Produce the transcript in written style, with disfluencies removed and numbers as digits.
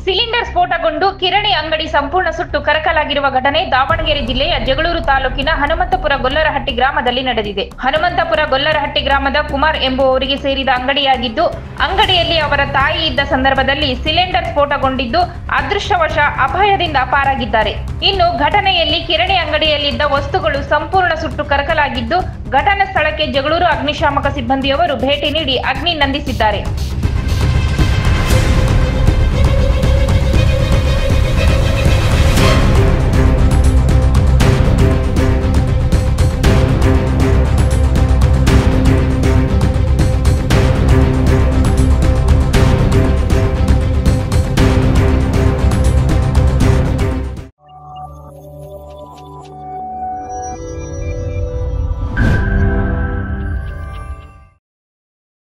Cylinder ಸ್ಫೋಟಗೊಂಡು ಕಿರಣಿ ಅಂಗಡಿ ಸಂಪೂರ್ಣ ಸುಟ್ಟು ಕರಕಲಾಗಿರುವ ಘಟನೆ ದಾವಣಗೆರೆ ಜಿಲ್ಲೆಯ ಜಗಳೂರು ತಾಲೂಕಿನ ಹನುಮಂತಪುರ ಗೊಲ್ಲರಹಟ್ಟಿ ಗ್ರಾಮದಲ್ಲಿ ನಡೆದಿದೆ. ಹನುಮಂತಪುರ ಗೊಲ್ಲರಹಟ್ಟಿ ಗ್ರಾಮದ ಕುಮಾರ್ ಎಂಬುವವರಿಗೆ ಸೇರಿದ ಅಂಗಡಿಯಾಗಿದ್ದು, ಅಂಗಡಿಯಲ್ಲಿ ಅವರ ತಾಯಿ ಇದ್ದ ಸಂದರ್ಭದಲ್ಲಿ ಸಿಲಿಂಡರ್ ಸ್ಫೋಟಗೊಂಡಿದ್ದು ಅದೃಷ್ಟವಶ ಅಪಾಯದಿಂದ ಪಾರಾಗಿದ್ದಾರೆ. ಇನ್ನು ಘಟನೆಯಲ್ಲಿ ಕಿರಣಿ ಅಂಗಡಿಯಲ್ಲಿದ್ದ ವಸ್ತುಗಳು ಸಂಪೂರ್ಣ ಸುಟ್ಟು ಕರಕಲಾಗಿದ್ದು, ಘಟನಾ ಸ್ಥಳಕ್ಕೆ ಜಗಳೂರು ಅಗ್ನಿಶಾಮಕ ಸಿಬ್ಬಂದಿಯವರು ಭೇಟಿ ನೀಡಿ ಅಗ್ನಿ ನಂದಿಸಿದ್ದಾರೆ.